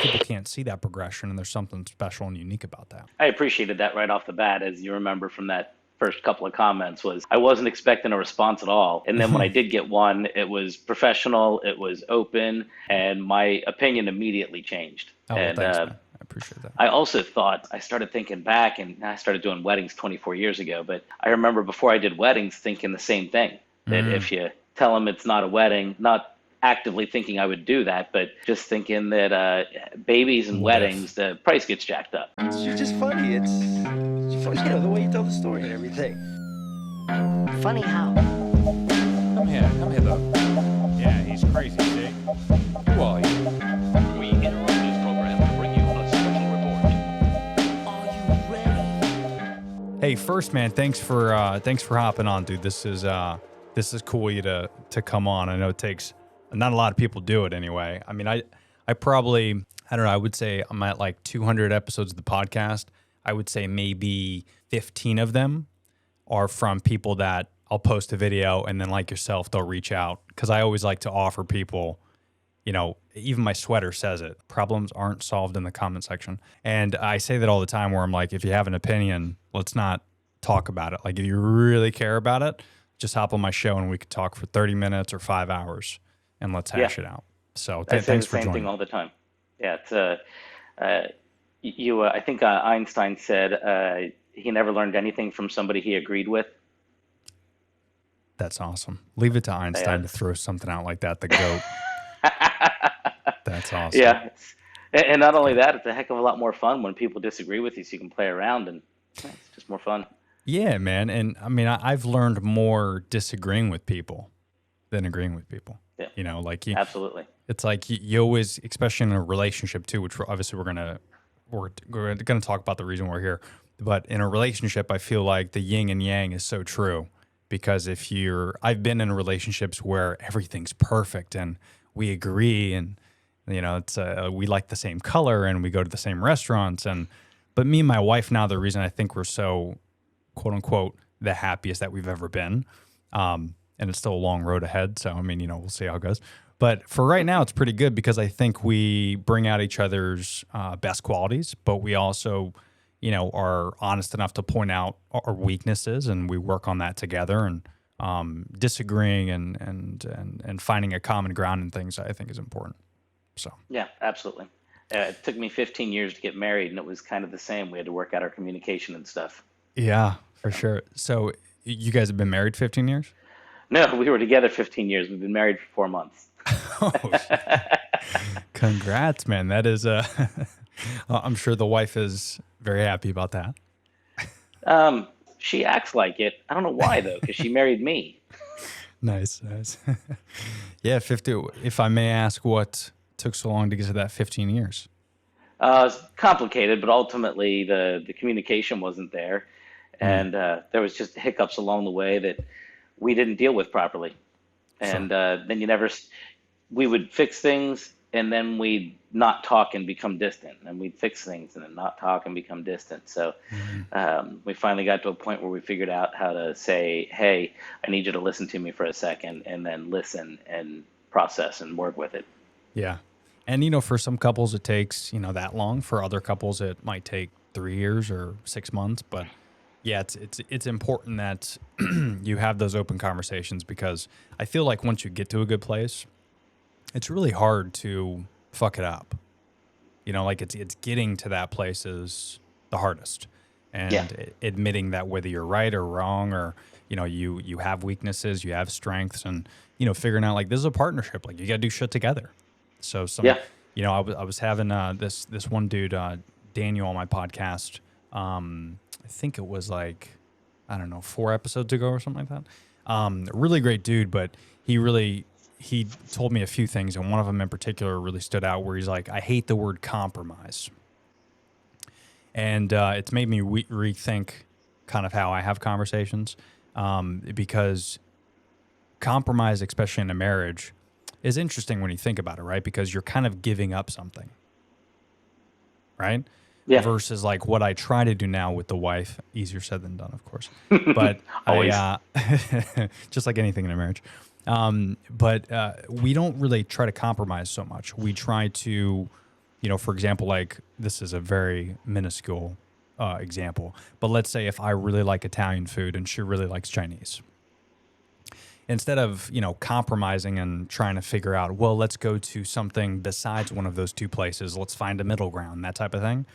people can't see that progression, and there's something special and unique about that. I appreciated that right off the bat, as you remember from that first couple of comments, was I wasn't expecting a response at all. And then when I did get one, it was professional, it was open, and my opinion immediately changed. Oh, well, And thanks, man. I appreciate that. I also thought, I started thinking back, and I started doing weddings 24 years ago, but I remember before I did weddings thinking the same thing, that if you tell them it's not a wedding, not actively thinking I would do that, but just thinking that babies and What if? weddings, the price gets jacked up. You're just funny. It's funny, you know, the way you tell the story and everything. Funny how? Come here, though. Yeah, he's crazy, see? Who are you? We interrupt this program to bring you a special report. Hey, first, man, thanks for hopping on, dude. This is cool of you to come on. I know it takes not a lot of people do it anyway. I mean, I probably, I don't know, I would say I'm at like 200 episodes of the podcast. I would say maybe 15 of them are from people that I'll post a video and then, like yourself, they'll reach out, because I always like to offer people, you know, even my sweater says it, problems aren't solved in the comment section. And I say that all the time, where I'm like, if you have an opinion, let's not talk about it. Like, if you really care about it, just hop on my show and we could talk for 30 minutes or 5 hours and let's hash it out. So I say thanks the for same joining. thing all the time. Yeah, it's I think Einstein said he never learned anything from somebody he agreed with. That's awesome. Leave it to Einstein to throw something out like that, the GOAT. That's awesome. Yeah, and not only that, it's a heck of a lot more fun when people disagree with you, so you can play around, and it's just more fun. Yeah, man. And I mean, I've learned more disagreeing with people than agreeing with people. Yeah. You know, like Absolutely. it's like you always, especially in a relationship too, which obviously we're gonna talk about the reason we're here. But in a relationship, I feel like the yin and yang is so true, because I've been in relationships where everything's perfect and we agree, and you know, it's we like the same color and we go to the same restaurants, but me and my wife now, the reason I think we're so quote unquote the happiest that we've ever been, and it's still a long road ahead. So, I mean, you know, we'll see how it goes. But for right now, it's pretty good, because I think we bring out each other's best qualities, but we also, you know, are honest enough to point out our weaknesses, and we work on that together. And disagreeing and finding a common ground in things, I think, is important. So Yeah, absolutely. It took me 15 years to get married, and it was kind of the same. We had to work out our communication and stuff. yeah, for sure. So you guys have been married 15 years? No, we were together 15 years. We've been married for 4 months. Oh, congrats, man. That is I'm sure the wife is very happy about that. She acts like it. I don't know why, though, because she married me. Nice. Yeah, 50. If I may ask, what took so long to get to that 15 years? It's complicated, but ultimately the communication wasn't there. And there was just hiccups along the way that we didn't deal with properly. And then we would fix things, and then we'd not talk and become distant. And we'd fix things and then not talk and become distant. So we finally got to a point where we figured out how to say, hey, I need you to listen to me for a second, and then listen and process and work with it. Yeah. And, you know, for some couples, it takes, you know, that long. For other couples, it might take 3 years or 6 months. But yeah, it's important that you have those open conversations, because I feel like once you get to a good place, it's really hard to fuck it up. You know, like it's getting to that place is the hardest. And admitting that whether you're right or wrong, or, you know, you have weaknesses, you have strengths, and, you know, figuring out like this is a partnership, like you got to do shit together. So you know, I was having this one dude, Daniel, on my podcast. I think it was like, I don't know, 4 episodes ago or something like that. Really great dude, but he told me a few things, and one of them in particular really stood out, where he's like, I hate the word compromise. And it's made me rethink kind of how I have conversations, because compromise, especially in a marriage, is interesting when you think about it, right? Because you're kind of giving up something, right? Yeah. Versus like what I try to do now with the wife, easier said than done, of course. But I, just like anything in a marriage. But we don't really try to compromise so much. We try to for example, like this is a very minuscule example, but let's say if I really like Italian food and she really likes Chinese, instead of, compromising and trying to figure out, well, let's go to something besides one of those two places, let's find a middle ground, that type of thing.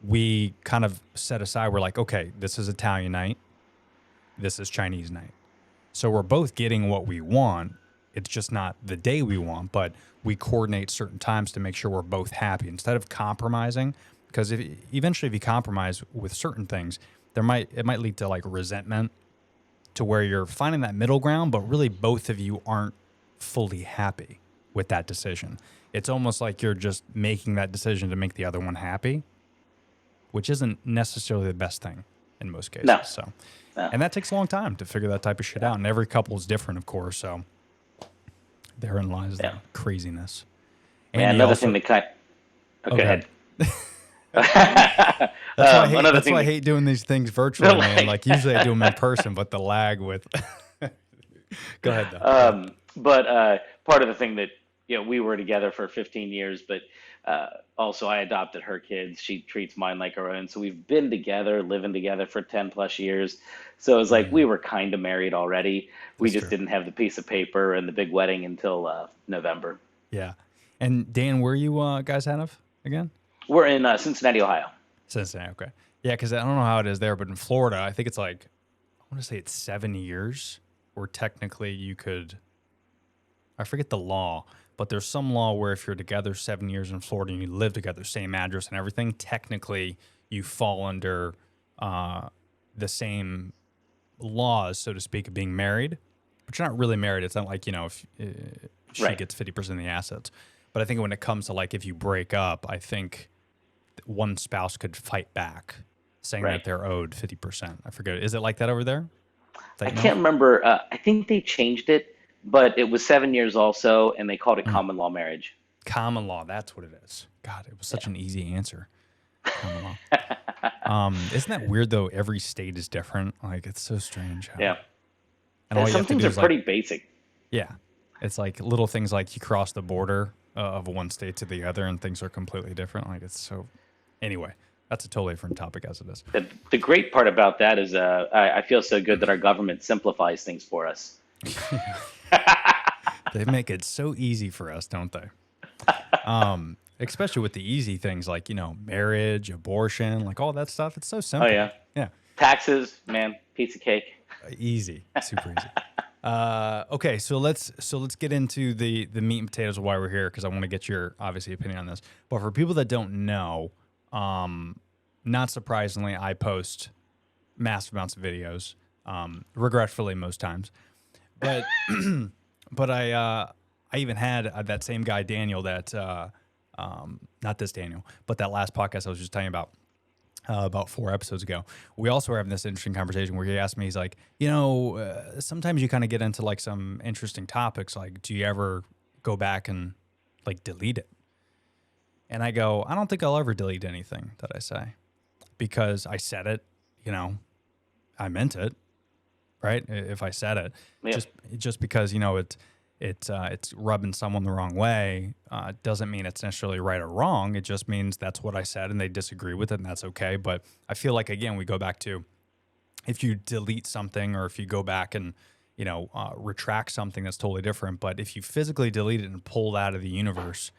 We kind of set aside, we're like, okay, this is Italian night, this is Chinese night. So we're both getting what we want. It's just not the day we want, but we coordinate certain times to make sure we're both happy instead of compromising. Because eventually if you compromise with certain things, it might lead to like resentment, to where you're finding that middle ground, but really both of you aren't fully happy with that decision. It's almost like you're just making that decision to make the other one happy, which isn't necessarily the best thing in most cases. No. So, No. and that takes a long time to figure that type of shit out. And every couple is different, of course. So therein lies the craziness. And Yeah, you another also- thing that kind. Oh, Go ahead. That's why I hate doing these things virtually, The man. lag. Like usually I do them in person, but the lag with. Go ahead, though. But part of the thing that we were together for 15 years, but also I adopted her kids. She treats mine like her own. So we've been together, living together for 10 plus years. So it was like we were kind of married already. We That's just true. didn't have the piece of paper and the big wedding until November. Yeah. And Dan, where are you guys out of again? We're in Cincinnati, Ohio. Cincinnati. Okay. Yeah, because I don't know how it is there, but in Florida, I think it's like, I want to say it's 7 years where technically you could, I forget the law, but there's some law where if you're together 7 years in Florida and you live together, same address and everything, technically you fall under the same laws, so to speak, of being married. But you're not really married. It's not like, if she Right. gets 50% of the assets. But I think when it comes to like if you break up, I think one spouse could fight back saying Right. that they're owed 50%. I forget. Is it like that over there? I can't remember. I think they changed it, but it was 7 years also, and they called it common law marriage. Common law. That's what it is. God, it was such an easy answer. Common law. Isn't that weird though? Every state is different. Like it's so strange. How, Yeah. And all you Some have to things do are is pretty like, basic. yeah. It's like little things like you cross the border of one state to the other and things are completely different. Like it's so, anyway, that's a totally different topic as it is. The great part about that is I feel so good that our government simplifies things for us. They make it so easy for us, don't they? Especially with the easy things like, marriage, abortion, like all that stuff. It's so simple. Oh, yeah. Yeah. Taxes, man, piece of cake. Easy. Super easy. Okay, so let's get into the meat and potatoes of why we're here, because I want to get your obviously opinion on this. But for people that don't know, not surprisingly, I post massive amounts of videos, regretfully most times. But but I even had that same guy Daniel that not this Daniel, but that last podcast I was just telling you about 4 episodes ago. We also were having this interesting conversation where he asked me, he's like, sometimes you kind of get into like some interesting topics. Like, do you ever go back and like delete it? And I go, I don't think I'll ever delete anything that I say because I said it, I meant it, right? If I said it, Yeah. just because, it's rubbing someone the wrong way doesn't mean it's necessarily right or wrong. It just means that's what I said and they disagree with it, and that's okay. But I feel like, again, we go back to if you delete something or if you go back and, retract something that's totally different. But if you physically delete it and pull it out of the universe,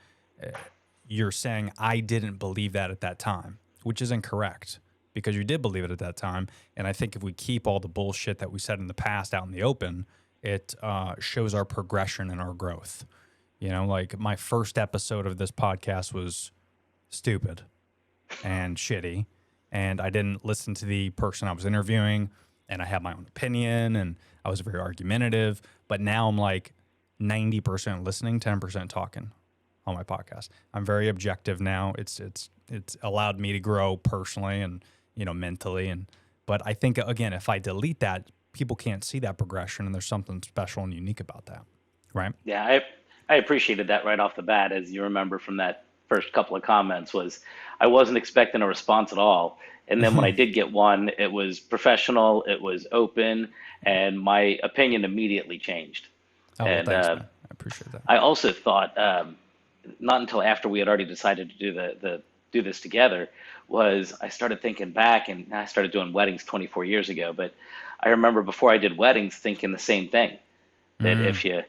you're saying, I didn't believe that at that time, which is incorrect because you did believe it at that time. And I think if we keep all the bullshit that we said in the past out in the open, it shows our progression and our growth. Like my first episode of this podcast was stupid and shitty, and I didn't listen to the person I was interviewing, and I had my own opinion, and I was very argumentative. But now I'm like 90% listening, 10% talking on my podcast. I'm very objective now. It's allowed me to grow personally and mentally, but I think again, if I delete that, people can't see that progression, and there's something special and unique about that, right? Yeah, I appreciated that right off the bat. As you remember from that first couple of comments, was I wasn't expecting a response at all. And then when I did get one, it was professional, it was open, and my opinion immediately changed. Oh, And well, thanks, man. I appreciate that. I also thought not until after we had already decided to do this together, was I started thinking back, and I started doing weddings 24 years ago. But I remember before I did weddings thinking the same thing, that if you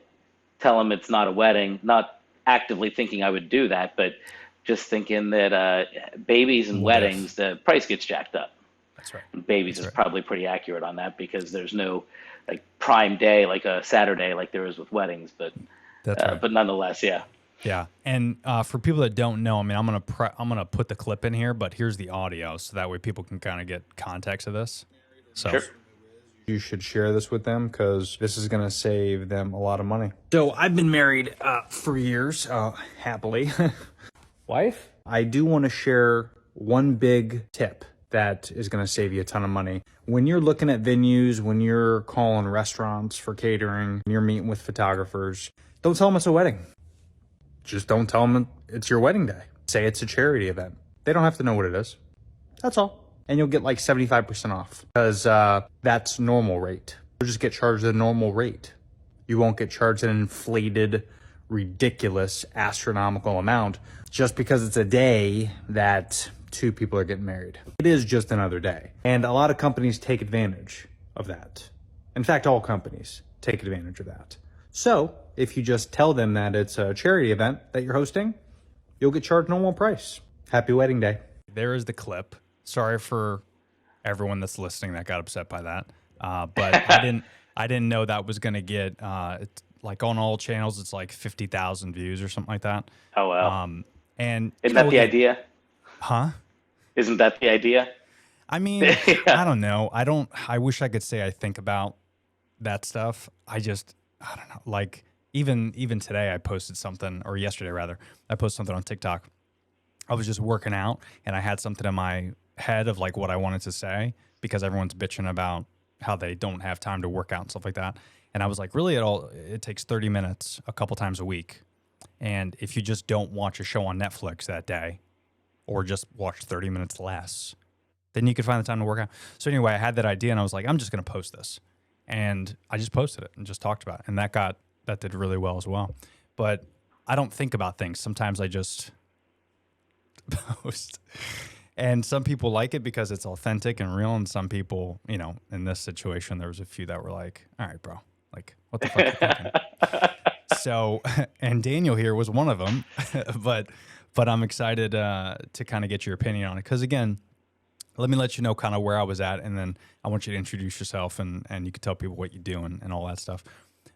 tell them it's not a wedding, not actively thinking I would do that, but just thinking that babies and What if? weddings, the price gets jacked up. That's right. And babies That's is right. probably pretty accurate on that because there's no like prime day like a Saturday like there is with weddings, That's right. but nonetheless, yeah. Yeah, and for people that don't know, I mean, I'm gonna put the clip in here, but here's the audio, so that way people can kind of get context of this. So Sure. You should share this with them because this is going to save them a lot of money. So I've been married for years, happily. Wife? I do want to share one big tip that is going to save you a ton of money. When you're looking at venues, when you're calling restaurants for catering, when you're meeting with photographers, don't tell them it's a wedding. Just don't tell them it's your wedding day. Say it's a charity event. They don't have to know what it is. That's all. And you'll get like 75% off because that's normal rate. You'll just get charged the normal rate. You won't get charged an inflated, ridiculous, astronomical amount just because it's a day that two people are getting married. It is just another day. And a lot of companies take advantage of that. In fact, all companies take advantage of that. So if you just tell them that it's a charity event that you're hosting, you'll get charged normal price. Happy wedding day. there is the clip. Sorry for everyone that's listening that got upset by that, but I didn't know that was gonna get it's like on all channels. It's like 50,000 views or something like that. Oh wow. And Isn't that the idea? Huh? Isn't that the idea? I mean, I don't know. I wish I could say I think about that stuff. I don't know. Like even today I posted something, or yesterday rather, I posted something on TikTok. I was just working out and I had something in my head of like what I wanted to say because everyone's bitching about how they don't have time to work out and stuff like that. And I was like, really, it takes 30 minutes a couple times a week. And if you just don't watch a show on Netflix that day, or just watch 30 minutes less, then you could find the time to work out. So anyway, I had that idea and I was like, I'm just going to post this. And I just posted it and just talked about it. And that did really well as well. But I don't think about things. Sometimes I just post. And some people like it because it's authentic and real. And some people, you know, in this situation, there was a few that were like, all right, bro, like what the fuck are you thinking? So, and Daniel here was one of them, but I'm excited to kind of get your opinion on it. Because again, let me let you know kind of where I was at, and then I want you to introduce yourself, and you can tell people what you do and all that stuff.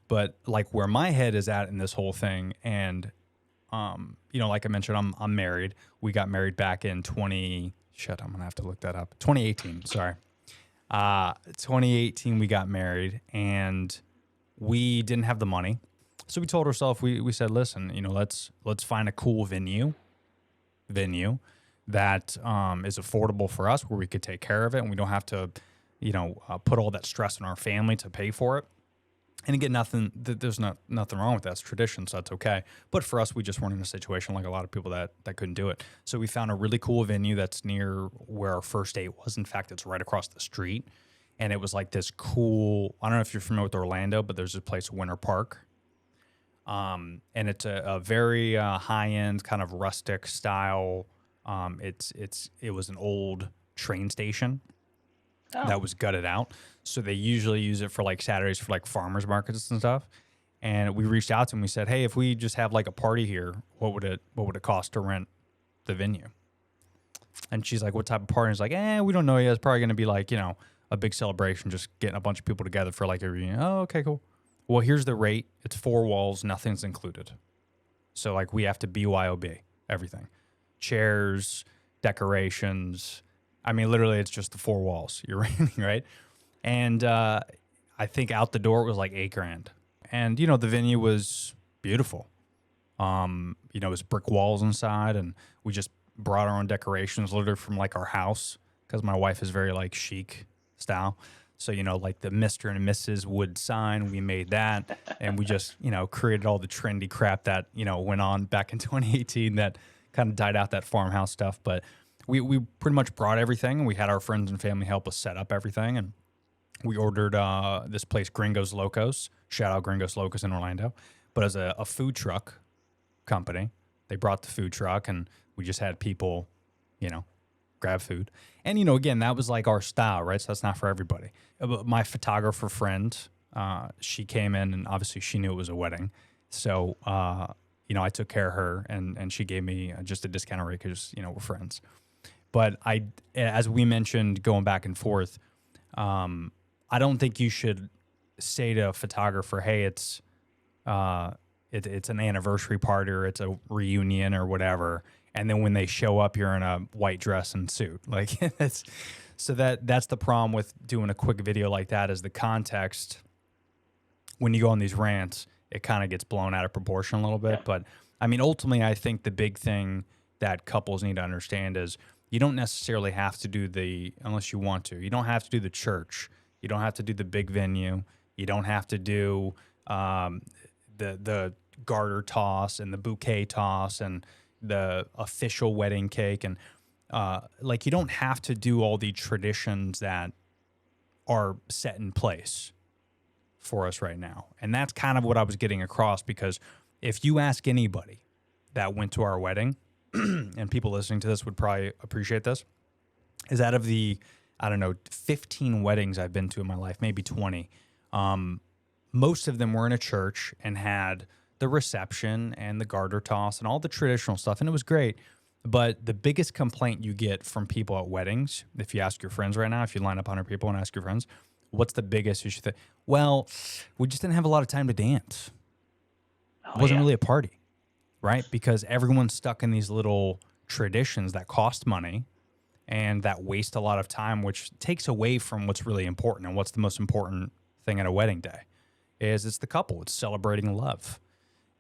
But like where my head is at in this whole thing, and you know, like I mentioned, I'm married. We got married back in 2018. Sorry, 2018 we got married, and we didn't have the money. So we told ourselves, we said, listen, you know, let's find a cool venue that is affordable for us, where we could take care of it, and we don't have to, you know, put all that stress on our family to pay for it. And again, there's nothing wrong with that. It's tradition, so that's okay. But for us, we just weren't in a situation like a lot of people that couldn't do it. So we found a really cool venue that's near where our first date was. In fact, it's right across the street. And it was like this cool, I don't know if you're familiar with Orlando, but there's a place, Winter Park. And it's a very high-end kind of rustic style. It was an old train station that was gutted out. So they usually use it for like Saturdays for like farmers markets and stuff. And we reached out to them. We said, hey, if we just have like a party here, what would it cost to rent the venue? And she's like, what type of party? And it's like, we don't know yet. It's probably going to be like, you know, a big celebration, just getting a bunch of people together for like a reunion. Oh, okay, cool. Well, here's the rate. It's 4 walls. Nothing's included. So like we have to BYOB everything. Chairs, decorations. I mean, literally it's just the 4 walls you're renting, right? And I think out the door it was like $8,000. And, you know, the venue was beautiful. You know, it was brick walls inside, and we just brought our own decorations literally from like our house, because my wife is very like chic style. So, you know, like the Mr. and Mrs. wood sign, we made that. And we just, you know, created all the trendy crap that, you know, went on back in 2018 that kind of died out, that farmhouse stuff. But we pretty much brought everything, and we had our friends and family help us set up everything. And we ordered this place, Gringos Locos. Shout out Gringos Locos in Orlando. But as a food truck company, They brought the food truck, and we just had people, grab food. And, again, that was like our style, right? So that's not for everybody. But my photographer friend, she came in, and obviously she knew it was a wedding. So, I took care of her, and she gave me just a discount rate because, we're friends. But as we mentioned, going back and forth, I don't think you should say to a photographer, hey, it's an anniversary party or it's a reunion or whatever. And then when they show up, you're in a white dress and suit. Like that's the problem with doing a quick video like that is the context. When you go on these rants, it kind of gets blown out of proportion a little bit. Yeah. But I mean, ultimately, I think the big thing that couples need to understand is you don't necessarily have to do unless you want to. You don't have to do the church. You don't have to do the big venue. You don't have to do the garter toss and the bouquet toss and the official wedding cake. And you don't have to do all the traditions that are set in place for us right now. And that's kind of what I was getting across, because if you ask anybody that went to our wedding, and people listening to this would probably appreciate this, is out of the, 15 weddings I've been to in my life, maybe 20, most of them were in a church and had the reception and the garter toss and all the traditional stuff, and it was great. But the biggest complaint you get from people at weddings, if you ask your friends right now, if you line up 100 people and ask your friends, what's the biggest issue? Well, we just didn't have a lot of time to dance. It wasn't really a party. Right? Because everyone's stuck in these little traditions that cost money and that waste a lot of time, which takes away from what's really important. And what's the most important thing at a wedding day is it's the couple. It's celebrating love.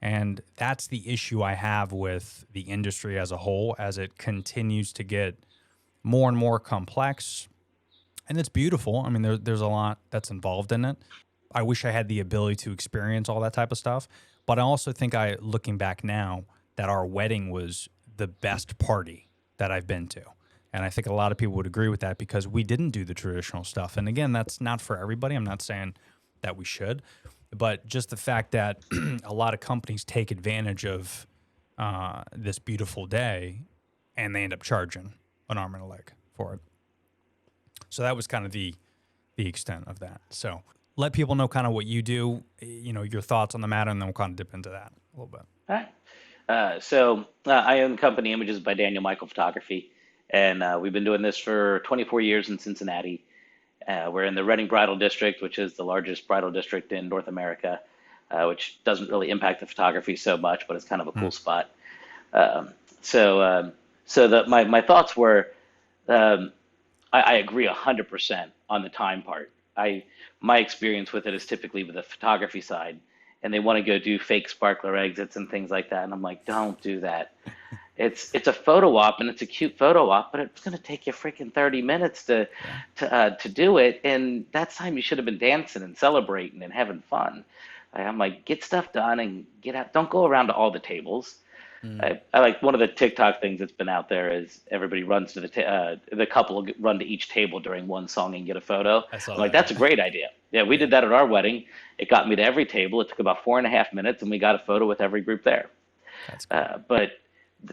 And that's the issue I have with the industry as a whole, as it continues to get more and more complex. And it's beautiful. I mean, there's a lot that's involved in it. I wish I had the ability to experience all that type of stuff. But I also think looking back now, that our wedding was the best party that I've been to. And I think a lot of people would agree with that because we didn't do the traditional stuff. And again, that's not for everybody. I'm not saying that we should. But just the fact that a lot of companies take advantage of this beautiful day and they end up charging an arm and a leg for it. So that was kind of the extent of that. So let people know kind of what you do, your thoughts on the matter, and then we'll kind of dip into that a little bit. All right. So I own the company Images by Daniel Michael Photography, and we've been doing this for 24 years in Cincinnati. We're in the Reading Bridal District, which is the largest bridal district in North America, which doesn't really impact the photography so much, but it's kind of a cool spot. So my thoughts were, I agree 100% on the time part. My experience with it is typically with the photography side, and they want to go do fake sparkler exits and things like that. And I'm like, don't do that. It's a photo op, and it's a cute photo op, but it's going to take you freaking 30 minutes to do it. And that time you should have been dancing and celebrating and having fun. I'm like, get stuff done and get out. Don't go around to all the tables. I like one of the TikTok things that's been out there is everybody runs to the couple will run to each table during one song and get a photo. I'm like, that's a great idea. Yeah, we did that at our wedding. It got me to every table. It took about 4.5 minutes, and we got a photo with every group there. That's cool. But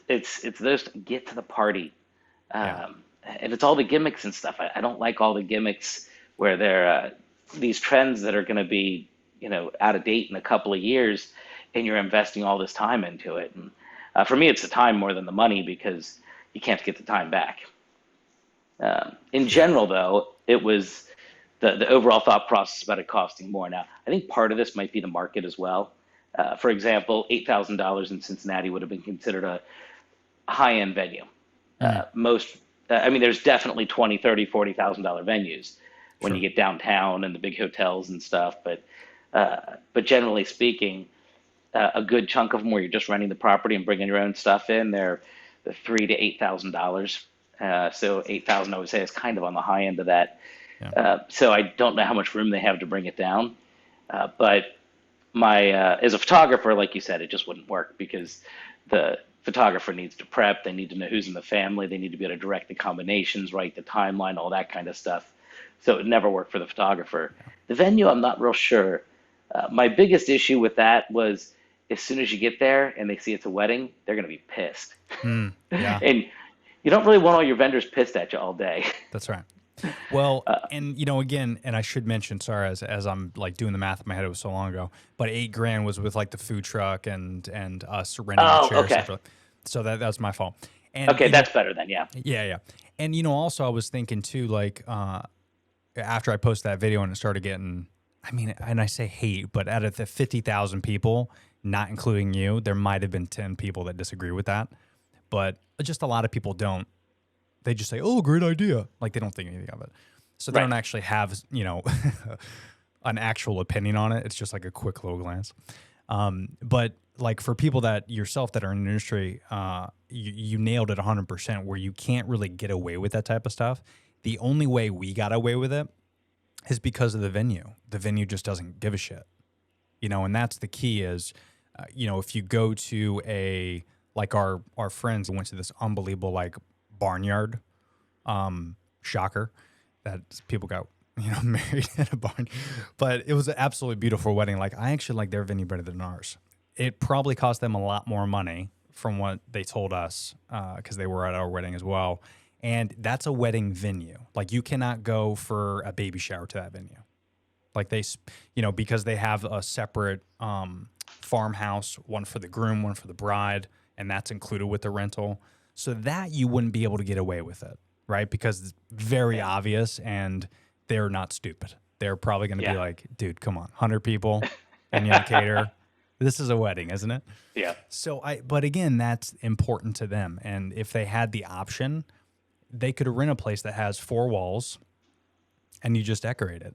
it's those get to the party, and it's all the gimmicks and stuff. I don't like all the gimmicks where they're these trends that are going to be out of date in a couple of years, and you're investing all this time into it. And for me, it's the time more than the money because you can't get the time back. In general, though, it was the overall thought process about it costing more. Now, I think part of this might be the market as well. For example, $8,000 in Cincinnati would have been considered a high-end venue. There's definitely $20,000, $30,000, $40,000 venues when you get downtown and the big hotels and stuff. But generally speaking, a good chunk of them where you're just renting the property and bringing your own stuff in, they're the $3,000 to $8,000. So $8,000, I would say, is kind of on the high end of that. Yeah. So I don't know how much room they have to bring it down. But as a photographer, like you said, it just wouldn't work because the photographer needs to prep. They need to know who's in the family. They need to be able to direct the combinations, write the timeline, all that kind of stuff. So it would never work for the photographer. The venue, I'm not real sure. My biggest issue with that was as soon as you get there and they see it's a wedding, they're going to be pissed. Yeah, And you don't really want all your vendors pissed at you all day. that's right. Well, and again, and I should mention, sorry, as I'm like doing the math in my head, it was so long ago, but $8,000 was with like the food truck and us renting the Oh, chairs. okay. Stuff. So that's my fault. And Okay, that's better then, yeah. yeah. And also I was thinking too, like after I posted that video and it started getting, I mean, and I say hate, but out of the 50,000 people, not including you, there might have been 10 people that disagree with that, but just a lot of people don't. They just say, "Oh, great idea." Like they don't think anything of it. So they Right. don't actually have, an actual opinion on it. It's just like a quick little glance. But like for people that yourself that are in the industry, you nailed it 100% where you can't really get away with that type of stuff. The only way we got away with it is because of the venue. The venue just doesn't give a shit, and that's the key is, if you go to like our friends went to this unbelievable like barnyard, shocker that people got married in a barn, but it was an absolutely beautiful wedding. Like I actually like their venue better than ours. It probably cost them a lot more money from what they told us, because they were at our wedding as well, and that's a wedding venue. Like you cannot go for a baby shower to that venue, like they because they have a separate farmhouse, one for the groom, one for the bride, and that's included with the rental. So that you wouldn't be able to get away with it, right? Because it's very obvious and they're not stupid. They're probably going to be like, dude, come on, 100 people and you cater. This is a wedding, isn't it? Yeah. So but again, that's important to them. And if they had the option, they could rent a place that has 4 walls and you just decorate it.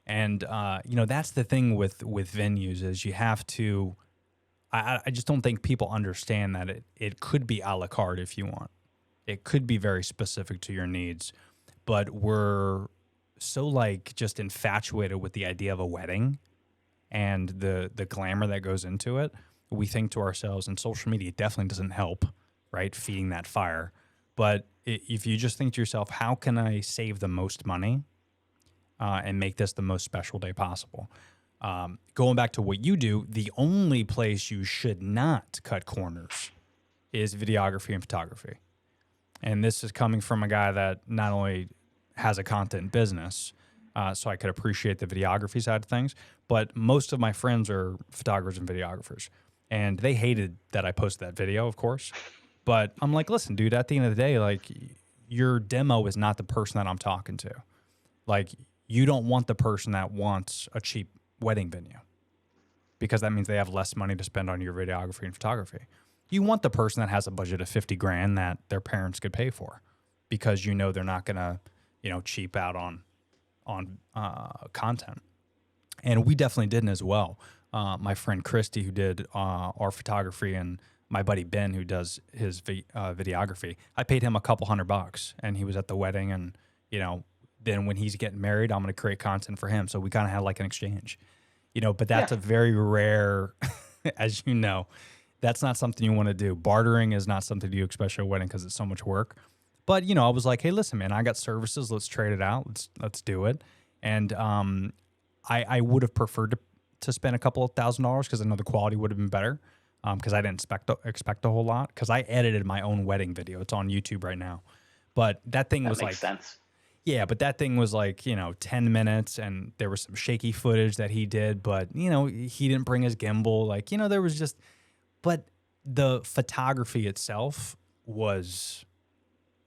And, that's the thing with venues is you have to, I just don't think people understand that it could be a la carte if you want. It could be very specific to your needs, but we're so like just infatuated with the idea of a wedding and the glamour that goes into it. We think to ourselves, and social media definitely doesn't help, right? Feeding that fire. But if you just think to yourself, how can I save the most money and make this the most special day possible? Going back to what you do, the only place you should not cut corners is videography and photography. And this is coming from a guy that not only has a content business, so I could appreciate the videography side of things, but most of my friends are photographers and videographers. And they hated that I posted that video, of course. But I'm like, listen, dude, at the end of the day, like your demo is not the person that I'm talking to. Like you don't want the person that wants a cheap wedding venue because that means they have less money to spend on your videography and photography. You want the person that has a budget of $50,000 that their parents could pay for because they're not gonna, cheap out on content. And we definitely didn't as well. My friend Christy, who did our photography, and my buddy Ben, who does his videography, I paid him a couple $100 and he was at the wedding, and then when he's getting married, I'm going to create content for him. So we kind of had like an exchange, but that's a very rare, as you know, that's not something you want to do. Bartering is not something to do, especially at a wedding, because it's so much work. But, I was like, hey, listen, man, I got services. Let's trade it out. Let's do it. And I would have preferred to spend a couple of $1,000 because I know the quality would have been better because I didn't expect a whole lot because I edited my own wedding video. It's on YouTube right now. But that thing was like... That makes sense. Yeah, but that thing was like, 10 minutes and there was some shaky footage that he did, but, he didn't bring his gimbal. Like, there was just, but the photography itself was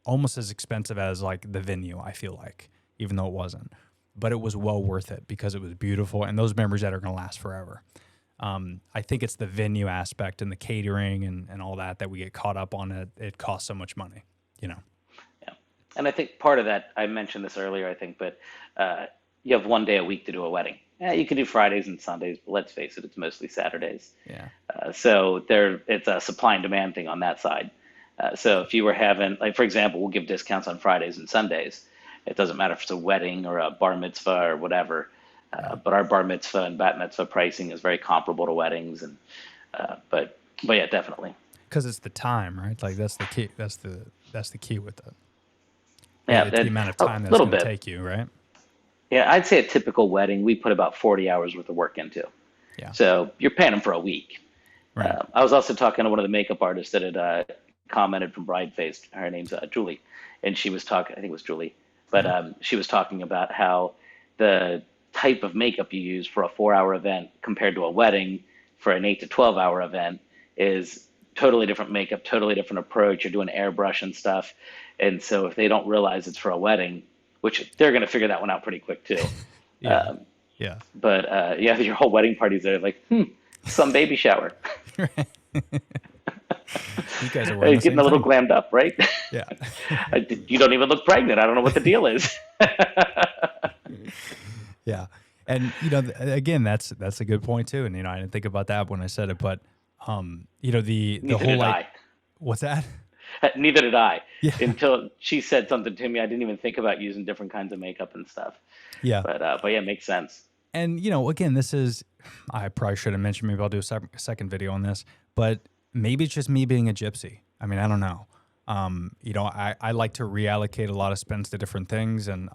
almost as expensive as like the venue, I feel like, even though it wasn't. But it was well worth it because it was beautiful and those memories that are going to last forever. I think it's the venue aspect and the catering and all that we get caught up on. It costs so much money, Yeah. And I think part of that, I mentioned this earlier, I think, but you have one day a week to do a wedding. You can do Fridays and Sundays, but let's face it, it's mostly Saturdays. Yeah. So it's a supply and demand thing on that side. So if you were having, like, for example, we'll give discounts on Fridays and Sundays. It doesn't matter if it's a wedding or a bar mitzvah or whatever. But our bar mitzvah and bat mitzvah pricing is very comparable to weddings. And but yeah, definitely. Because it's the time, right? Like that's the key. That's the key with it. Yeah, the amount of time that's going to take you, right? Yeah, I'd say a typical wedding, we put about 40 hours worth of work into. Yeah. So you're paying them for a week. Right. I was also talking to one of the makeup artists that had commented from Bride Faced. Her name's Julie, and she was talking. I think it was Julie, but she was talking about how the type of makeup you use for a 4-hour event compared to a wedding for an 8 to 12-hour event is totally different makeup, totally different approach. You're doing airbrush and stuff, and so if they don't realize it's for a wedding, which they're going to figure that one out pretty quick too. Yeah. Um, Yeah. but yeah, your whole wedding party's there like, some baby shower. You guys are wearing the Getting same a little thing. glammed up, right? Yeah. You don't even look pregnant. I don't know what the deal is. Yeah. And again, that's a good point too. And I didn't think about that when I said it, but the Neither whole did like, I. what's that? Neither did I. Yeah. Until she said something to me, I didn't even think about using different kinds of makeup and stuff. Yeah. But yeah, it makes sense. And again, this is, I probably should have mentioned, maybe I'll do a second video on this, but maybe it's just me being a gypsy. I mean, I don't know. I like to reallocate a lot of spends to different things. And,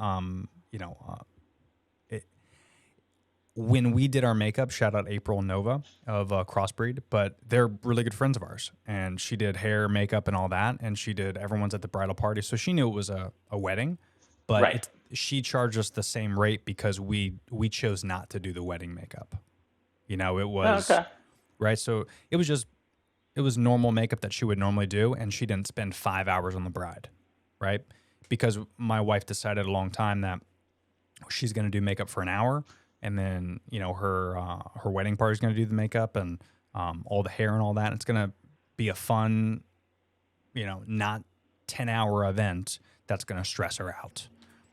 when we did our makeup, shout out April and Nova of Crossbreed, but they're really good friends of ours. And she did hair, makeup, and all that. And she did everyone's at the bridal party. So she knew it was a wedding, but Right. she charged us the same rate because we chose not to do the wedding makeup. It was, Okay. right? So it was normal makeup that she would normally do. And she didn't spend 5 hours on the bride, right? Because my wife decided a long time that she's going to do makeup for an hour. And then, her wedding party is going to do the makeup and all the hair and all that. It's going to be a fun, not 10-hour event that's going to stress her out.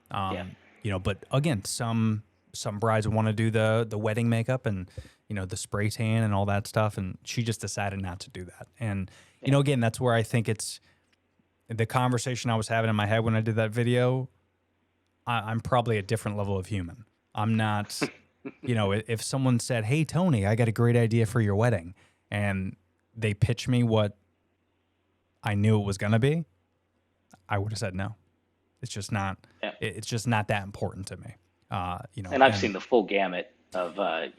But again, some brides want to do the wedding makeup and, the spray tan and all that stuff. And she just decided not to do that. And, again, that's where I think it's the conversation I was having in my head when I did that video. I'm probably a different level of human. I'm not, if someone said, "Hey, Tony, I got a great idea for your wedding," and they pitch me what I knew it was going to be, I would have said no. It's just not, it's just not that important to me. And I've seen the full gamut of, I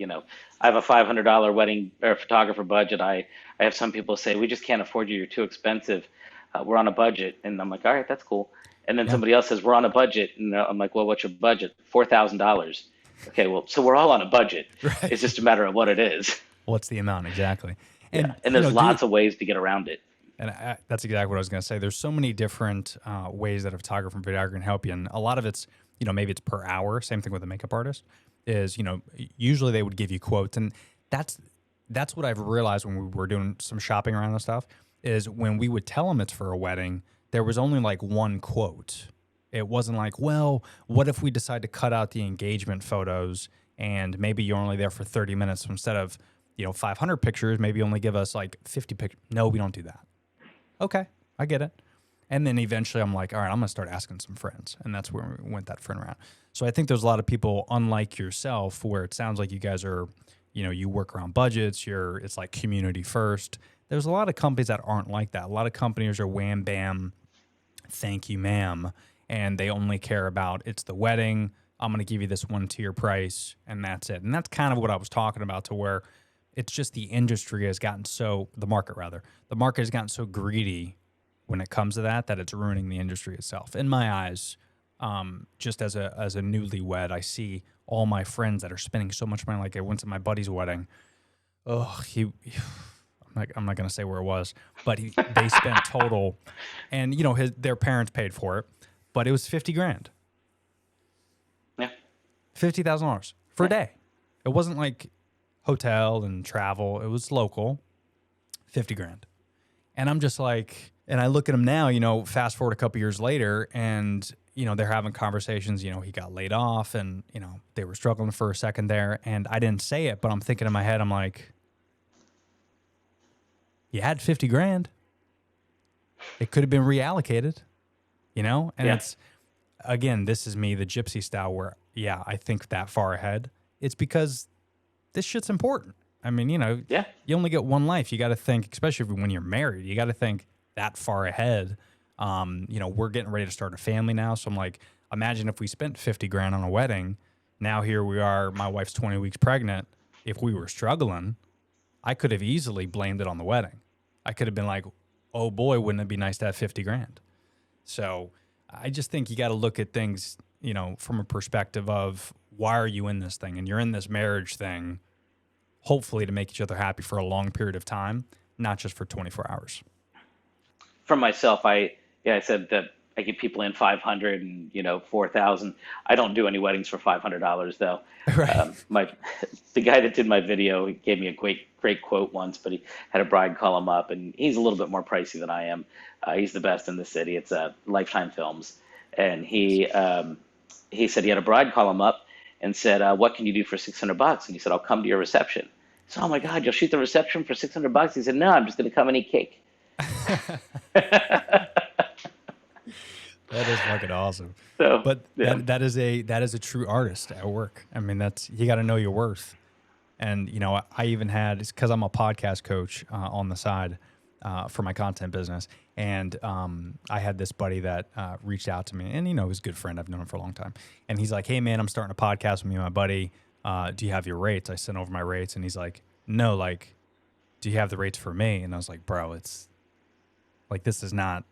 have a $500 wedding or photographer budget. I have some people say, "We just can't afford you. You're too expensive. We're on a budget." And I'm like, "All right, that's cool." And then somebody else says, "We're on a budget." And I'm like, "Well, what's your budget?" $4,000. Okay, well, so we're all on a budget. Right. It's just a matter of what it is. What's the amount exactly? And, And there's lots of ways to get around it. And that's exactly what I was going to say. There's so many different ways that a photographer and videographer can help you. And a lot of it's, maybe it's per hour. Same thing with a makeup artist is, usually they would give you quotes. And that's what I've realized when we were doing some shopping around and stuff is when we would tell them it's for a wedding, there was only like one quote. It wasn't like, well, what if we decide to cut out the engagement photos and maybe you're only there for 30 minutes so instead of, 500 pictures, maybe only give us like 50 pictures. No, we don't do that. Okay, I get it. And then eventually I'm like, all right, I'm going to start asking some friends. And that's where we went that friend round. So I think there's a lot of people, unlike yourself, where it sounds like you guys are, you work around budgets. It's like community first. There's a lot of companies that aren't like that. A lot of companies are wham, bam, thank you, ma'am. And they only care about it's the wedding. I'm going to give you this one tier price and that's it. And that's kind of what I was talking about to where it's just the industry has gotten the market has gotten so greedy when it comes to that it's ruining the industry itself. In my eyes, just as a newlywed, I see all my friends that are spending so much money. Like I went to my buddy's wedding. Oh, I'm not going to say where it was, but they spent total, and their parents paid for it, but it was $50,000. Yeah. $50,000 for a day. It wasn't like hotel and travel. It was local, $50,000. And I'm just like, and I look at him now, fast forward a couple years later and, they're having conversations, he got laid off and, they were struggling for a second there and I didn't say it, but I'm thinking in my head, I'm like, you had $50,000. It could have been reallocated, and it's, again, this is me, the gypsy style where, I think that far ahead. It's because this shit's important. I mean, you only get one life. You got to think, especially when you're married, you got to think that far ahead. We're getting ready to start a family now. So I'm like, imagine if we spent $50,000 on a wedding. Now here we are, my wife's 20 weeks pregnant. If we were struggling, I could have easily blamed it on the wedding. I could have been like, oh boy, wouldn't it be nice to have 50 grand? So I just think you got to look at things, you know, from a perspective of why are you in this thing? And you're in this marriage thing, hopefully to make each other happy for a long period of time, not just for 24 hours. For myself, I said that I get people in 500 and 4,000. I don't do any weddings for $500 though. Right. The guy that did my video, he gave me a great quote once, but he had a bride call him up, and he's a little bit more pricey than I am. He's the best in the city. It's Lifetime Films, and he said he had a bride call him up and said, "What can you do for $600?" And he said, "I'll come to your reception." So, oh my God, you'll shoot the reception for $600? He said, "No, I'm just going to come and eat cake." That is fucking awesome. So, But yeah. that is a true artist at work. I mean, you got to know your worth. And you know, I even had, it's because I'm a podcast coach on the side for my content business, and I had this buddy that reached out to me, and he's a good friend. I've known him for a long time, and he's like, "Hey man, I'm starting a podcast with me and my buddy. Do you have your rates?" I sent over my rates, and he's like, "No, like, do you have the rates for me?" And I was like, "Bro, it's like this is not."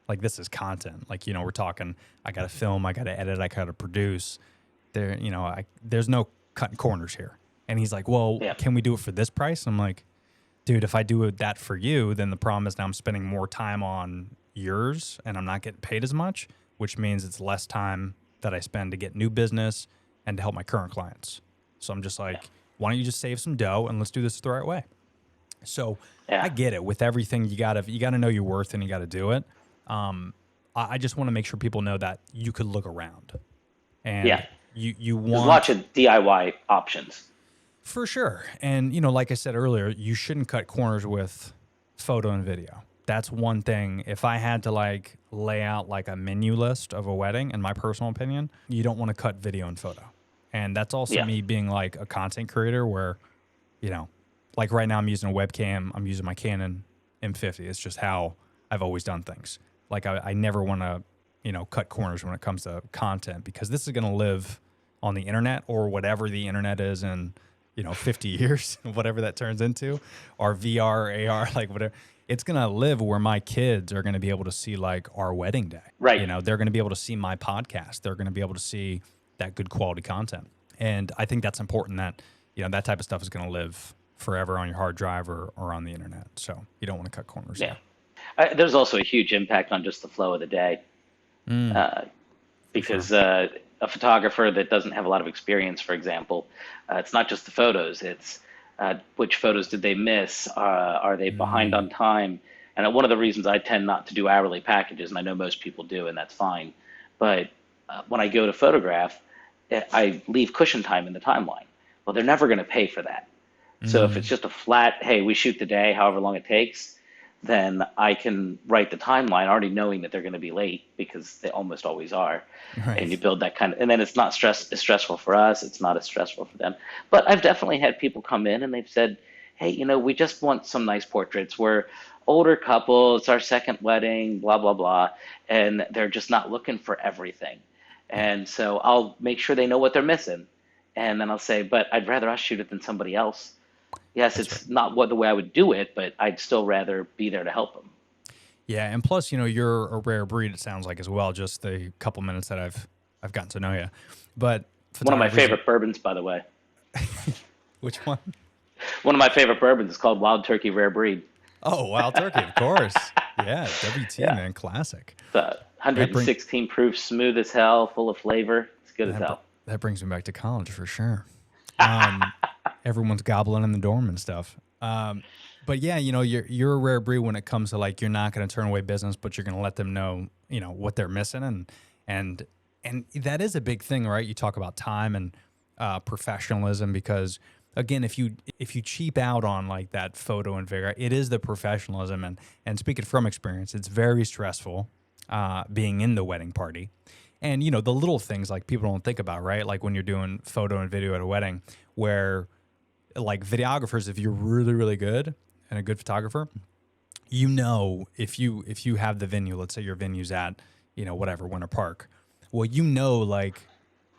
Like this is content. Like, we're talking, I got to film, I got to edit, I got to produce. There's no cutting corners here. And he's like, well, Yeah. can we do it for this price? I'm like, dude, if I do that for you, then the problem is now I'm spending more time on yours and I'm not getting paid as much, which means it's less time that I spend to get new business and to help my current clients. So I'm just like, why don't you just save some dough and let's do this the right way? So Yeah. I get it. With everything, you gotta know your worth and you got to do it. I just want to make sure people know that you could look around, and Yeah. you There's want lots of DIY options. for sure. And like I said earlier, you shouldn't cut corners with photo and video. That's one thing. If I had to like lay out like a menu list of a wedding, in my personal opinion, you don't want to cut video and photo. And that's also Yeah. me being like a content creator where, like right now I'm using a webcam. I'm using my Canon M50. It's just how I've always done things. Like I never want to, cut corners when it comes to content, because this is going to live on the internet, or whatever the internet is in, 50 years, whatever that turns into, or VR, AR, like whatever. It's going to live where my kids are going to be able to see like our wedding day. Right. They're going to be able to see my podcast. They're going to be able to see that good quality content. And I think that's important that, that type of stuff is going to live forever on your hard drive or on the internet. So you don't want to cut corners. Yeah. There's also a huge impact on just the flow of the day, because a photographer that doesn't have a lot of experience, for example, it's not just the photos. It's which photos did they miss? Are they behind on time? And one of the reasons I tend not to do hourly packages, and I know most people do, and that's fine, but when I go to photograph, I leave cushion time in the timeline. Well, they're never going to pay for that. So if it's just a flat, hey, we shoot the day, however long it takes, then I can write the timeline already knowing that they're going to be late, because they almost always are. Right. And you build that kind of, and then it's not as stressful for us. It's not as stressful for them. But I've definitely had people come in and they've said, hey, we just want some nice portraits. We're older couple. It's our second wedding, blah, blah, blah. And they're just not looking for everything. And so I'll make sure they know what they're missing. And then I'll say, but I'd rather us shoot it than somebody else. Yes, it's not the way I would do it, but I'd still rather be there to help them. Yeah, and plus, you're a rare breed. It sounds like as well. Just the couple minutes that I've gotten to know you. But One of my photographers- favorite bourbons, by the way. Which one? One of my favorite bourbons is called Wild Turkey Rare Breed. Oh, Wild Turkey, of course. Yeah, WT, man, classic. It's 116 proof, smooth as hell, full of flavor. It's good as hell. That brings me back to college for sure. Everyone's gobbling in the dorm and stuff. But yeah, you're a rare breed when it comes to like, you're not going to turn away business, but you're going to let them know, what they're missing. And that is a big thing, right? You talk about time and professionalism, because again, if you cheap out on like that photo and video, it is the professionalism. And speaking from experience, it's very stressful being in the wedding party. And, the little things like people don't think about, right? Like when you're doing photo and video at a wedding, where like videographers, if you're really, really good and a good photographer, if you have the venue, let's say your venue's at, whatever, Winter Park, well, like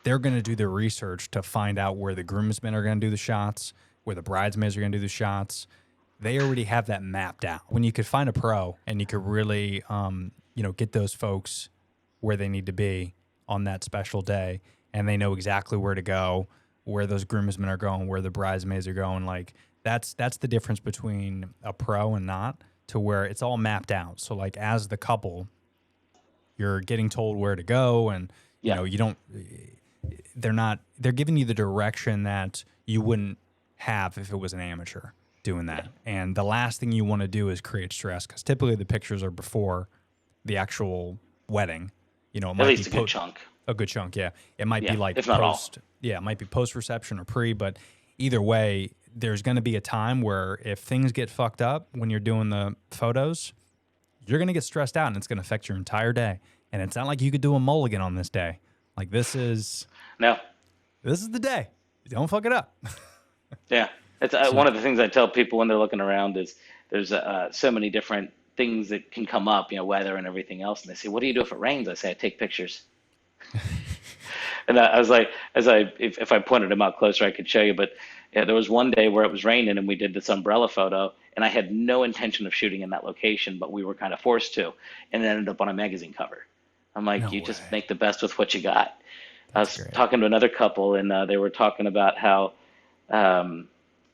they're going to do their research to find out where the groomsmen are going to do the shots. where the bridesmaids are going to do the shots. They already have that mapped out. When you could find a pro and you could really, get those folks where they need to be on that special day, and they know exactly where to go, where those groomsmen are going, where the bridesmaids are going. Like that's the difference between a pro and not, to where it's all mapped out. So like as the couple, you're getting told where to go, and they're giving you the direction that you wouldn't have if it was an amateur doing that. And the last thing you want to do is create stress, because typically the pictures are before the actual wedding. It At might least be a good chunk. a good chunk, yeah. It might be like if not all. post, yeah, it might be post reception or pre, but either way, there's going to be a time where if things get fucked up when you're doing the photos, you're going to get stressed out, and it's going to affect your entire day. And it's not like you could do a mulligan on this day. Like this is the day. Don't fuck it up. Yeah. It's one of the things I tell people when they're looking around is there's so many different things that can come up, weather and everything else. And they say, what do you do if it rains? I say, I take pictures. And I was like, if I pointed them out closer, I could show you. But yeah, there was one day where it was raining and we did this umbrella photo, and I had no intention of shooting in that location, but we were kind of forced to, and it ended up on a magazine cover. I'm like, No you way. just make the best with what you got. I was great. talking to another couple, and they were talking about how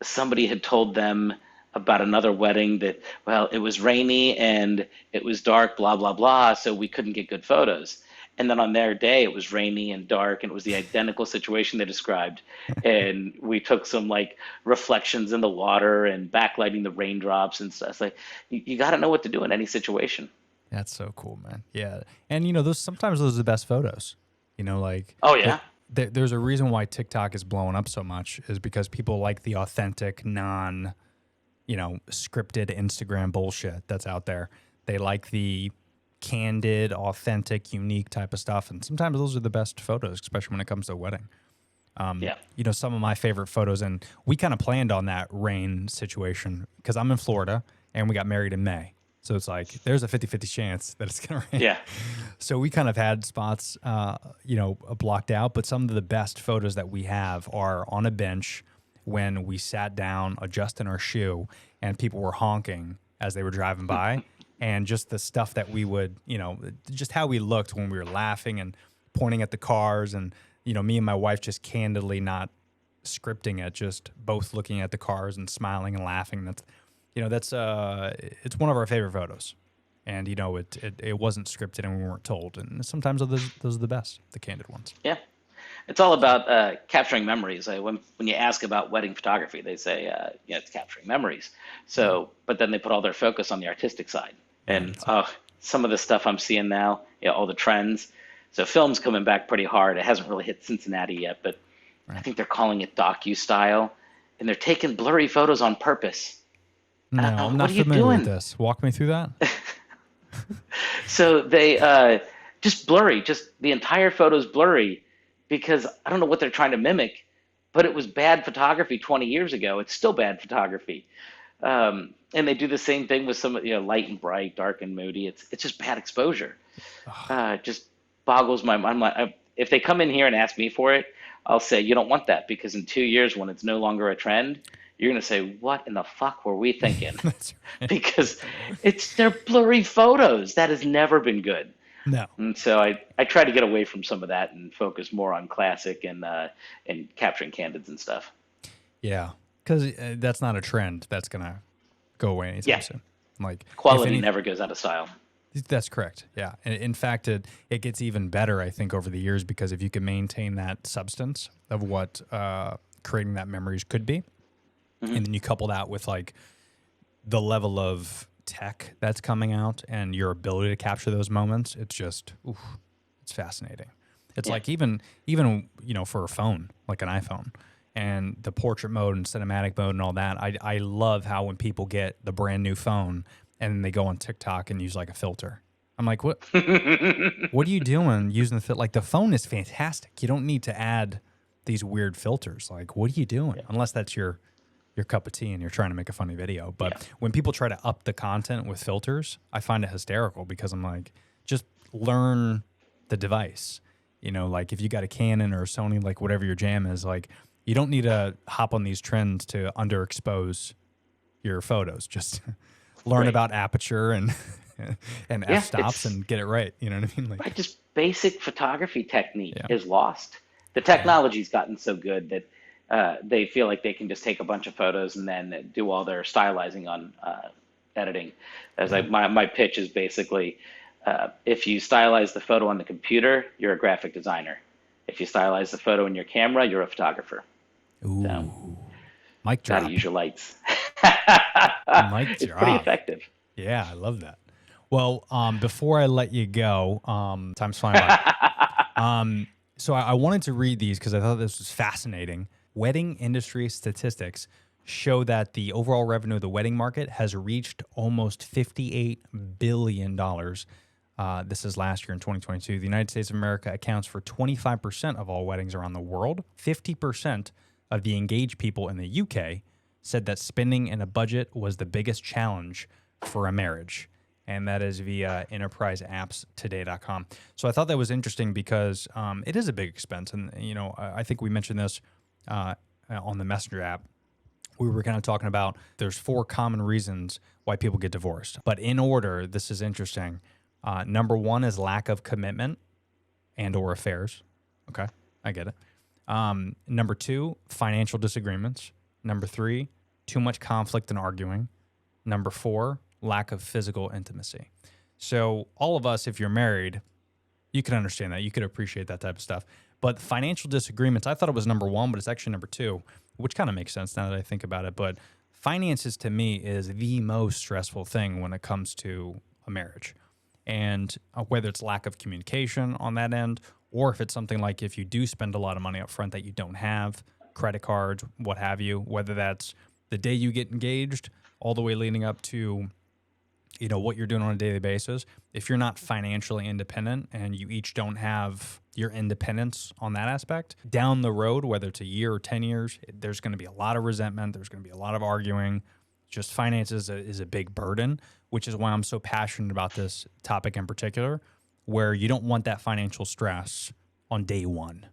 somebody had told them about another wedding that, well, it was rainy and it was dark, blah, blah, blah, so we couldn't get good photos. And then on their day, it was rainy and dark, and it was the identical situation they described. And we took some like reflections in the water and backlighting the raindrops and stuff. It's like, you got to know what to do in any situation. That's so cool, man. Yeah. And sometimes those are the best photos. Oh, yeah. There's a reason why TikTok is blowing up so much, is because people like the authentic, scripted Instagram bullshit that's out there. They like the candid, authentic, unique type of stuff. And sometimes those are the best photos, especially when it comes to a wedding. Some of my favorite photos, and we kind of planned on that rain situation because I'm in Florida and we got married in May. So it's like, there's a 50-50 chance that it's going to rain. Yeah. So we kind of had spots, blocked out, but some of the best photos that we have are on a bench when we sat down, adjusting our shoe, and people were honking as they were driving by. And just the stuff that we would, just how we looked when we were laughing and pointing at the cars, and, me and my wife just candidly not scripting it, just both looking at the cars and smiling and laughing. That's it's one of our favorite photos. And, it wasn't scripted and we weren't told. And sometimes those are the best, the candid ones. Yeah. It's all about capturing memories. When you ask about wedding photography, they say, it's capturing memories. So, but then they put all their focus on the artistic side. And some of the stuff I'm seeing now, all the trends. So film's coming back pretty hard. It hasn't really hit Cincinnati yet, but I think they're calling it docu-style. And they're taking blurry photos on purpose. No, I'm not familiar with this. Walk me through that. So they just blurry, just the entire photo's blurry, because I don't know what they're trying to mimic, but it was bad photography 20 years ago. It's still bad photography. And they do the same thing with some, light and bright, dark and moody. It's just bad exposure. Just boggles my mind. If they come in here and ask me for it, I'll say, you don't want that, because in 2 years when it's no longer a trend, you're going to say, what in the fuck were we thinking? That's right. Because they're blurry photos. That has never been good. No. And so I try to get away from some of that and focus more on classic and capturing candids and stuff. Yeah, because that's not a trend that's going to go away anytime soon. Like Quality never goes out of style. That's correct. Yeah. And in fact, it gets even better, I think, over the years, because if you can maintain that substance of what creating that memories could be, and then you couple that with like the level of tech that's coming out and your ability to capture those moments, it's just, it's fascinating. It's like even for a phone, like an iPhone, and the portrait mode and cinematic mode and all that. I love how when people get the brand new phone and then they go on TikTok and use like a filter. I'm like, what? What are you doing using the filter? Like, the phone is fantastic. You don't need to add these weird filters. Like, what are you doing? Unless that's your cup of tea and you're trying to make a funny video. But when people try to up the content with filters, I find it hysterical, because I'm like, just learn the device. Like if you got a Canon or a Sony, like whatever your jam is, like you don't need to hop on these trends to underexpose your photos. Just learn Right. about aperture and and Yeah, f-stops and get it right. You know what I mean? Like, right, just basic photography technique yeah. is lost. The technology's gotten so good that they feel like they can just take a bunch of photos and then do all their stylizing on editing. As Yeah. like my pitch is basically, if you stylize the photo on the computer, you're a graphic designer. If you stylize the photo in your camera, you're a photographer. So Ooh, mic got to drop. use your lights. Mic It's pretty drop. effective. Yeah, I love that. Well, before I let you go, time's flying by. So I wanted to read these because I thought this was fascinating. Wedding industry statistics show that the overall revenue of the wedding market has reached almost $58 billion. This is last year in 2022. The United States of America accounts for 25% of all weddings around the world. 50% of the engaged people in the UK said that spending in a budget was the biggest challenge for a marriage. And that is via enterpriseappstoday.com. So I thought that was interesting because it is a big expense. And, you know, I think we mentioned this on the Messenger app. We were kind of talking about there's 4 common reasons why people get divorced. But in order, this is interesting. Number 1 is lack of commitment and or affairs. Okay, I get it. Number 2, financial disagreements. Number 3, too much conflict and arguing. Number 4, lack of physical intimacy. So all of us, if you're married, you can understand that. You could appreciate that type of stuff. But financial disagreements, I thought it was number 1, but it's actually number 2, which kind of makes sense now that I think about it. But finances to me is the most stressful thing when it comes to a marriage. And whether it's lack of communication on that end, or if it's something like if you do spend a lot of money up front that you don't have, credit cards, what have you, whether that's the day you get engaged all the way leading up to, you know, what you're doing on a daily basis. If you're not financially independent and you each don't have your independence on that aspect, down the road, whether it's a year or 10 years, there's going to be a lot of resentment. There's going to be a lot of arguing. Just finances is a big burden, which is why I'm so passionate about this topic in particular, where you don't want that financial stress on day one,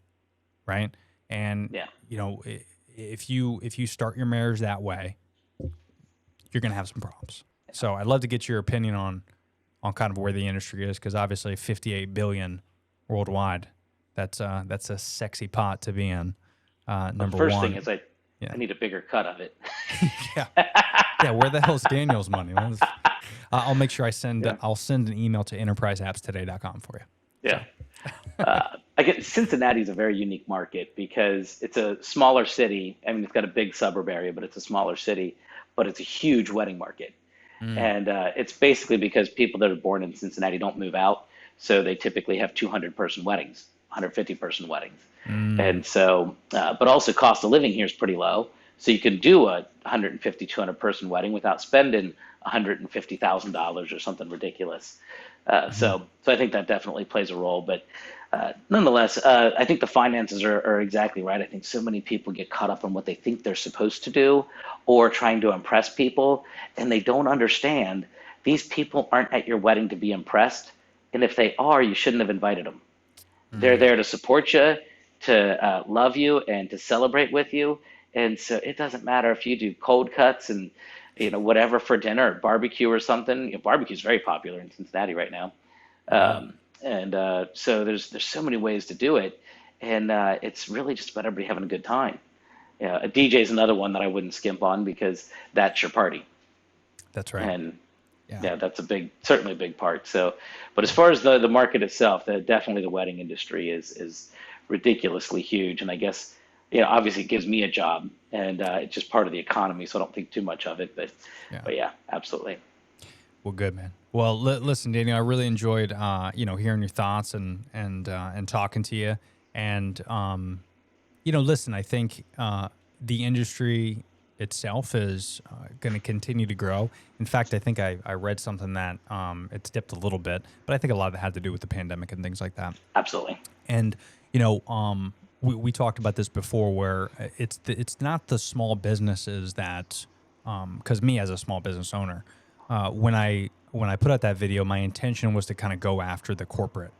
right? And, Yeah. you know, if you start your marriage that way, you're going to have some problems. So I'd love to get your opinion on kind of where the industry is, because obviously 58 billion worldwide, that's a sexy pot to be in. Number The first one, thing is I need a bigger cut of it. yeah. Where the hell's Daniel's money? I'll make sure I'll send an email to enterpriseappstoday.com for you. Yeah. Cincinnati is a very unique market because it's a smaller city. I mean, it's got a big suburb area, but it's a smaller city, but it's a huge wedding market. And it's basically because people that are born in Cincinnati don't move out. So they typically have 200-person weddings, 150-person weddings. And so, but also cost of living here is pretty low. So you can do a 150, 200-person wedding without spending $150,000 or something ridiculous. So I think that definitely plays a role. But nonetheless, I think the finances are exactly right. I think so many people get caught up on what they think they're supposed to do or trying to impress people, and they don't understand these people aren't at your wedding to be impressed. And if they are, you shouldn't have invited them. They're there to support you, to love you, and to celebrate with you. And so it doesn't matter if you do cold cuts and whatever for dinner, or barbecue or something. Barbecue is very popular in Cincinnati right now. So there's so many ways to do it, and it's really just about everybody having a good time. A DJ is another one that I wouldn't skimp on because that's your party. That's right. And that's certainly a big part. So, but as far as the market itself, definitely the wedding industry is ridiculously huge, and I guess obviously it gives me a job, and it's just part of the economy, so I don't think too much of it. But yeah, absolutely. Well, good, man. Well, listen, Daniel, I really enjoyed, hearing your thoughts and talking to you. And, listen, I think the industry itself is going to continue to grow. In fact, I think I read something that it's dipped a little bit, but I think a lot of it had to do with the pandemic and things like that. Absolutely. And, we talked about this before, where it's not the small businesses that, because me as a small business owner, when I put out that video, my intention was to kind of go after the corporate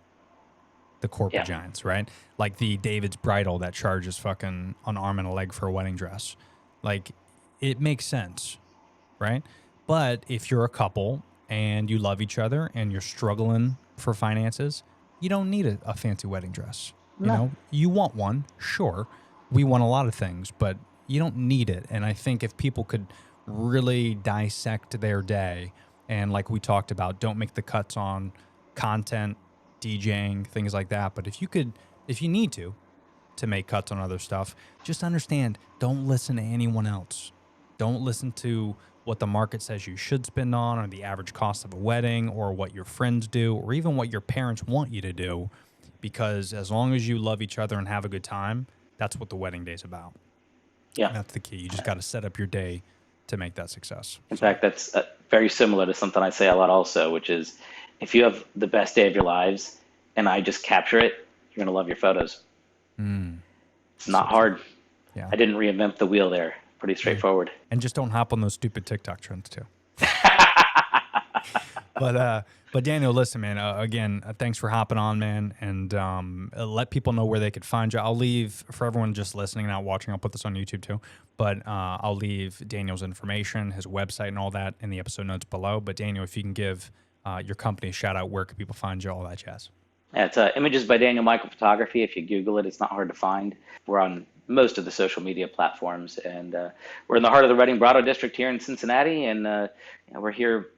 the corporate Yeah. giants, right? Like the David's Bridal that charges fucking an arm and a leg for a wedding dress. Like, it makes sense, right? But if you're a couple and you love each other and you're struggling for finances, you don't need a fancy wedding dress. You know, you want one, sure. We want a lot of things, but you don't need it. And I think if people could really dissect their day and, like we talked about, don't make the cuts on content, DJing, things like that. But if you need to make cuts on other stuff, just understand, don't listen to anyone else. Don't listen to what the market says you should spend on, or the average cost of a wedding, or what your friends do, or even what your parents want you to do. Because as long as you love each other and have a good time, that's what the wedding day is about. Yeah. And that's the key. You just got to set up your day to make that success. In fact, that's very similar to something I say a lot also, which is if you have the best day of your lives and I just capture it, you're going to love your photos. It's not hard. Yeah. I didn't reinvent the wheel there. Pretty straightforward. And just don't hop on those stupid TikTok trends too. But Daniel, listen, man. Again, thanks for hopping on, man, and let people know where they could find you. I'll leave for everyone just listening, not watching. I'll put this on YouTube too, but I'll leave Daniel's information, his website, and all that in the episode notes below. But Daniel, if you can give your company a shout out, where can people find you? All that jazz. Yeah, it's Images by Daniel Michael Photography. If you Google it, it's not hard to find. We're on most of the social media platforms, and we're in the heart of the Reading Brado district here in Cincinnati, and we're here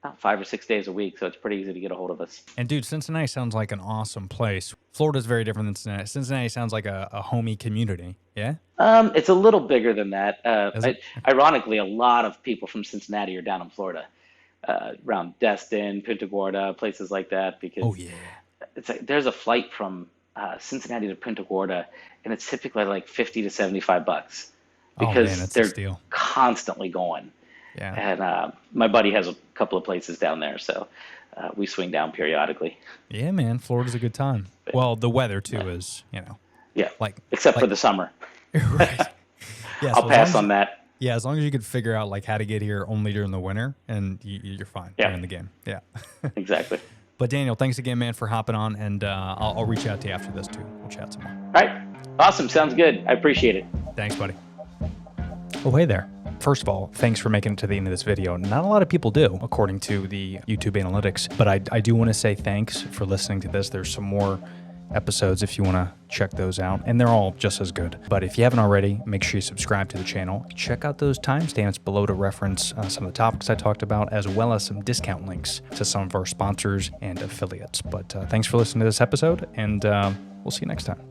about 5 or 6 days a week, so it's pretty easy to get a hold of us. And dude, Cincinnati sounds like an awesome place. Florida's very different than Cincinnati. Cincinnati sounds like a homey community. Yeah. It's a little bigger than that. Is it? Ironically, a lot of people from Cincinnati are down in Florida, around Destin, Punta Gorda, places like that, because Oh yeah. it's like there's a flight from Cincinnati to Punta Gorda, and it's typically like $50 to $75 Oh, because man, that's a they're steal. constantly going. Yeah. And my buddy has a couple of places down there, so we swing down periodically. Yeah, man. Florida's a good time. Well, the weather too is, Yeah, like except for the summer. right. Yeah, I'll pass on that. Yeah, as long as you could figure out like how to get here only during the winter, and you're fine. Yeah. You're in the game. Yeah. Exactly. But Daniel, thanks again, man, for hopping on, and I'll reach out to you after this too. We'll chat some more. All right. Awesome. Sounds good. I appreciate it. Thanks, buddy. Oh, hey there. First of all, thanks for making it to the end of this video. Not a lot of people do, according to the YouTube analytics, but I do want to say thanks for listening to this. There's some more episodes if you want to check those out, and they're all just as good. But if you haven't already, make sure you subscribe to the channel. Check out those timestamps below to reference some of the topics I talked about, as well as some discount links to some of our sponsors and affiliates. But thanks for listening to this episode, and we'll see you next time.